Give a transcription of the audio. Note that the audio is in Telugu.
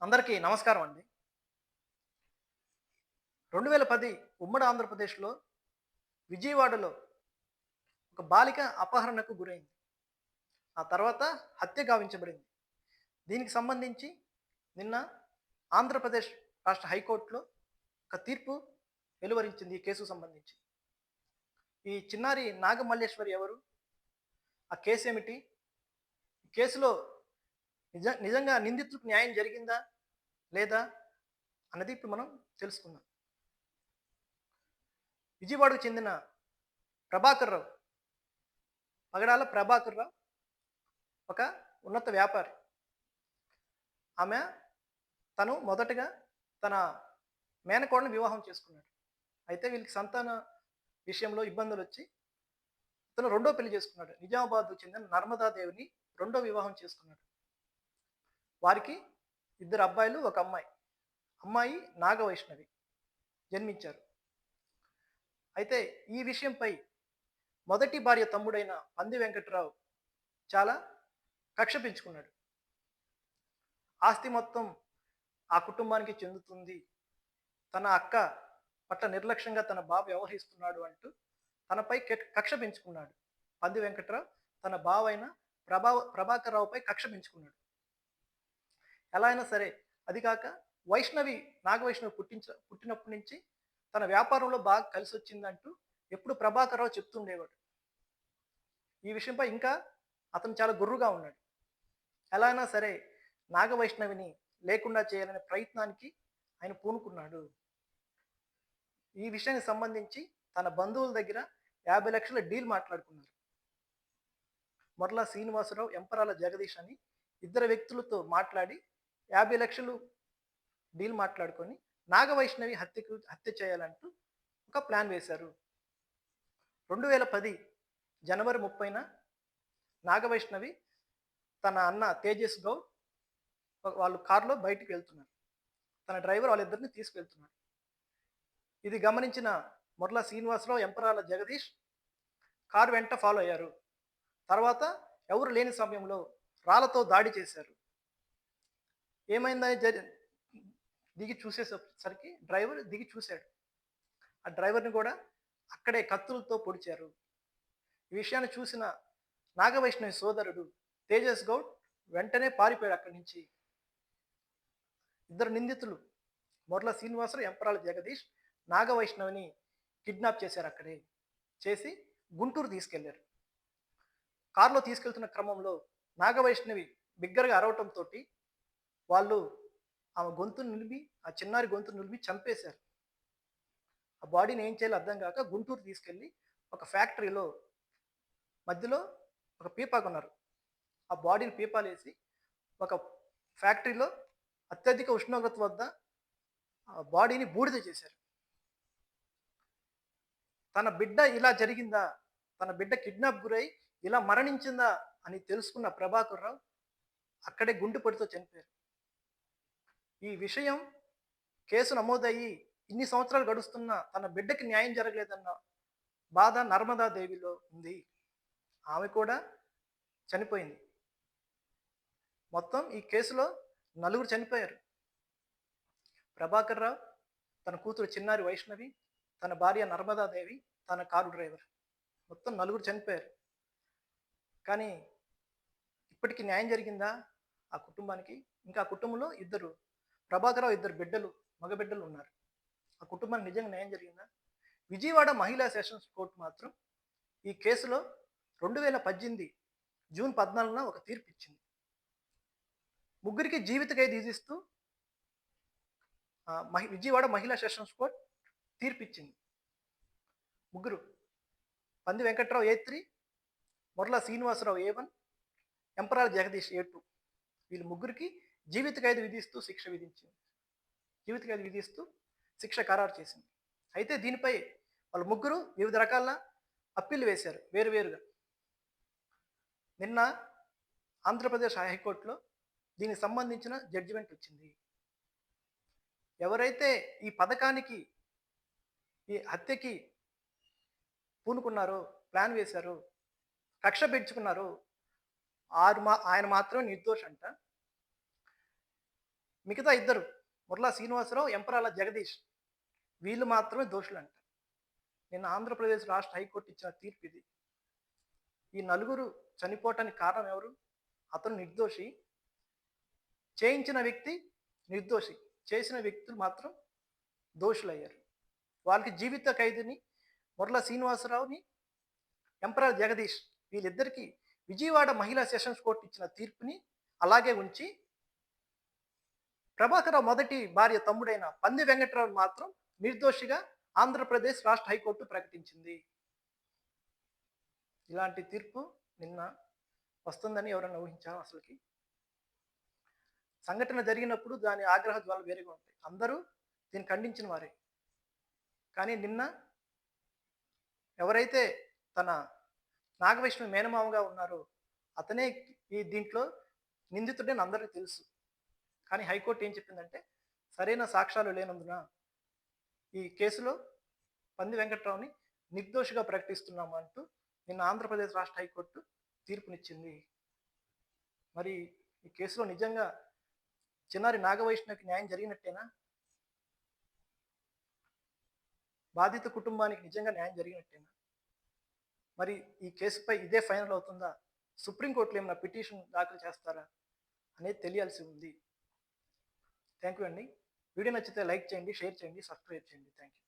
అందరికీ నమస్కారం అండి. 2010 ఉమ్మడి ఆంధ్రప్రదేశ్‌లో విజయవాడలో ఒక బాలిక అపహరణకు గురైంది. ఆ తర్వాత హత్య గావించబడింది. దీనికి సంబంధించి నిన్న ఆంధ్రప్రదేశ్ రాష్ట్ర హైకోర్ట్‌లో ఒక తీర్పు వెలువరించింది ఈ కేసుకు సంబంధించి. ఈ చిన్నారి నాగమల్లేశ్వరి ఎవరు? ఆ కేసేమిటి? ఈ కేసులో నిజంగా నిందితులకు న్యాయం జరిగిందా? లేదా? అన్నది ఇప్పుడు మనం తెలుసుకుందాం. విజయవాడకు చెందిన ప్రభాకర్ రావు, పగడాల ప్రభాకర్ రావు ఒక ఉన్నత వ్యాపారి. ఆమె తను మొదటగా తన మేనకోడలిని వివాహం చేసుకున్నాడు. అయితే వీళ్ళకి సంతాన విషయంలో ఇబ్బందులొచ్చి తను రెండో పెళ్లి చేసుకున్నాడు. నిజామాబాద్‌కు చెందిన నర్మదాదేవిని రెండో వివాహం చేసుకున్నాడు. వారికి ఇద్దరు అబ్బాయిలు, ఒక అమ్మాయి. అమ్మాయి నాగవైష్ణవి జన్మించారు. అయితే ఈ విషయంపై మొదటి భార్య తమ్ముడైన పంది వెంకట్రావు చాలా కక్ష పెంచుకున్నాడు. ఆస్తి మొత్తం ఆ కుటుంబానికి చెందుతుంది. తన అక్క పట్ల నిర్లక్ష్యంగా తన బావ వ్యవహరిస్తున్నాడు అంటూ తనపై కక్ష పెంచుకున్నాడు. పంది వెంకట్రావు తన బావైన ప్రభాకర్ రావుపై కక్ష పెంచుకున్నాడు. ఎలా అయినా సరే అది కాక వైష్ణవి నాగవైష్ణవి పుట్టినప్పటి నుంచి తన వ్యాపారంలో బాగా కలిసొచ్చిందంటూ ఎప్పుడు ప్రభాకర్ రావు చెప్తుండేవాడు. ఈ విషయంపై ఇంకా అతను చాలా గుర్రుగా ఉన్నాడు. ఎలా అయినా సరే నాగవైష్ణవిని లేకుండా చేయాలనే ప్రయత్నానికి ఆయన పూనుకున్నాడు. ఈ విషయానికి సంబంధించి తన బంధువుల దగ్గర 50,00,000 డీల్ మాట్లాడుకున్నారు. మొర్ల శ్రీనివాసరావు, ఎంపరాల జగదీష్ అని ఇద్దరు వ్యక్తులతో మాట్లాడి 50,00,000 డీల్ మాట్లాడుకొని నాగవైష్ణవి హత్య చేయాలంటూ ఒక ప్లాన్ వేశారు. 2010 జనవరి 30న నాగవైష్ణవి తన అన్న తేజస్ గౌడ్ వాళ్ళు కారులో బయటికి వెళ్తున్నారు. తన డ్రైవర్ వాళ్ళిద్దరిని తీసుకెళ్తున్నాడు. ఇది గమనించిన మొర్ల శ్రీనివాసరావు, ఎంపరాల జగదీష్ కారు వెంట ఫాలో అయ్యారు. తర్వాత ఎవరు లేని సమయంలో రాళ్లతో దాడి చేశారు. ఏమైందని దిగి చూసేసరికి డ్రైవర్ దిగి చూశాడు. ఆ డ్రైవర్‌ని కూడా అక్కడే కత్తులతో పొడిచారు. ఈ విషయాన్ని చూసిన నాగవైష్ణవి సోదరుడు తేజస్ గౌడ్ వెంటనే పారిపోయాడు అక్కడి నుంచి. ఇద్దరు నిందితులు మొర్ల శ్రీనివాసరావు, ఎంపరాల జగదీష్ నాగవైష్ణవిని కిడ్నాప్ చేశారు అక్కడే. చేసి గుంటూరు తీసుకెళ్లారు. కారులో తీసుకెళ్తున్న క్రమంలో నాగవైష్ణవి బిగ్గరగా అరవటంతోటి వాళ్ళు ఆమె గొంతును నులిమి, ఆ చిన్నారి గొంతును నులిమి చంపేశారు. ఆ బాడీని ఏం చేయాలో అర్థం కాక గుంటూరు తీసుకెళ్ళి ఒక ఫ్యాక్టరీలో మధ్యలో ఒక పీపా కొన్నారు. ఆ బాడీని పీపాలేసి ఒక ఫ్యాక్టరీలో అత్యధిక ఉష్ణోగ్రత వద్ద ఆ బాడీని బూడిద చేశారు. తన బిడ్డ ఇలా జరిగిందా? తన బిడ్డ కిడ్నాప్ గురై ఇలా మరణించిందా అని తెలుసుకున్న ప్రభాకర్ రావు అక్కడే గుండెపోటుతో చనిపోయారు. ఈ విషయం కేసు నమోదయ్యి ఇన్ని సంవత్సరాలు గడుస్తున్నా తన బిడ్డకి న్యాయం జరగలేదన్న బాధ నర్మదాదేవిలో ఉంది. ఆమె కూడా చనిపోయింది. మొత్తం ఈ కేసులో నలుగురు చనిపోయారు. ప్రభాకర్ రావు, తన కూతురు చిన్నారి వైష్ణవి, తన భార్య నర్మదాదేవి, తన కారు డ్రైవర్. మొత్తం నలుగురు చనిపోయారు. కానీ ఇప్పటికి న్యాయం జరిగిందా ఆ కుటుంబానికి? ఇంకా ఆ కుటుంబంలో ప్రభాకర్ రావు ఇద్దరు మగ బిడ్డలు ఉన్నారు. ఆ కుటుంబానికి నిజంగా న్యాయం జరిగిందా? విజయవాడ మహిళా సెషన్స్ కోర్టు మాత్రం ఈ కేసులో 2018 జూన్ 14న ఒక తీర్పు ఇచ్చింది. ముగ్గురికి జీవిత ఖైదు విధిస్తూ విజయవాడ మహిళా సెషన్స్ కోర్ట్ తీర్పిచ్చింది. ముగ్గురు పంది Venkatrao A3, Morla Srinivasarao A1, ఎంపరాల Jagadish A2 వీళ్ళు ముగ్గురికి జీవిత ఖైదు విధిస్తూ శిక్ష ఖరారు చేసింది. అయితే దీనిపై వాళ్ళు ముగ్గురు వివిధ రకాల అప్పీల్ వేశారు వేరువేరుగా. నిన్న ఆంధ్రప్రదేశ్ హైకోర్టులో దీనికి సంబంధించిన జడ్జిమెంట్ వచ్చింది. ఎవరైతే ఈ పథకానికి, ఈ హత్యకి పూనుకున్నారో, ప్లాన్ వేశారో, కక్ష పెంచుకున్నారో ఆయన మాత్రం నిర్దోషంట. మిగతా ఇద్దరు ముర్లా శ్రీనివాసరావు, ఎంపరాల జగదీష్ వీళ్ళు మాత్రమే దోషులంట. నిన్న ఆంధ్రప్రదేశ్ రాష్ట్ర హైకోర్టు ఇచ్చిన తీర్పు ఇది. ఈ నలుగురు చనిపోవటానికి కారణం ఎవరు? అతను నిర్దోషి, చేయించిన వ్యక్తి నిర్దోషి, చేసిన వ్యక్తులు మాత్రం దోషులయ్యారు. వాళ్ళకి జీవిత ఖైదుని ముర్లా శ్రీనివాసరావుని, ఎంపరాల జగదీష్ వీళ్ళిద్దరికీ విజయవాడ మహిళా సెషన్స్ కోర్టు ఇచ్చిన తీర్పుని అలాగే ఉంచి ప్రభాకరరావు మొదటి భార్య తమ్ముడైన పంది వెంకట్రావు మాత్రం నిర్దోషిగా ఆంధ్రప్రదేశ్ రాష్ట్ర హైకోర్టు ప్రకటించింది. ఇలాంటి తీర్పు నిన్న వస్తుందని ఎవరన్నా ఊహించారా? అసలుకి సంఘటన జరిగినప్పుడు దాని ఆగ్రహ జ్వాలు వేరేగా ఉంటాయి. అందరూ దీన్ని ఖండించిన వారే. కానీ నిన్న ఎవరైతే తన నాగవైష్ణవి మేనమామగా ఉన్నారో అతనే ఈ దీంట్లో నిందితుడని అందరికీ తెలుసు. కానీ హైకోర్టు ఏం చెప్పిందంటే సరైన సాక్ష్యాలు లేనందున ఈ కేసులో పంది వెంకట్రావుని నిర్దోషిగా ప్రకటిస్తున్నాము అంటూ నిన్న ఆంధ్రప్రదేశ్ రాష్ట్ర హైకోర్టు తీర్పునిచ్చింది. మరి ఈ కేసులో నిజంగా చిన్నారి నాగవైష్ణవికి న్యాయం జరిగినట్టేనా? బాధిత కుటుంబానికి నిజంగా న్యాయం జరిగినట్టేనా? మరి ఈ కేసుపై ఇదే ఫైనల్ అవుతుందా? సుప్రీంకోర్టులో ఏమైనా పిటిషన్ దాఖలు చేస్తారా అనేది తెలియాల్సి ఉంది. థ్యాంక్ యూ అండి. వీడియో నచ్చితే లైక్ చేయండి, షేర్ చేయండి, సబ్స్క్రైబ్ చేయండి. Thank you.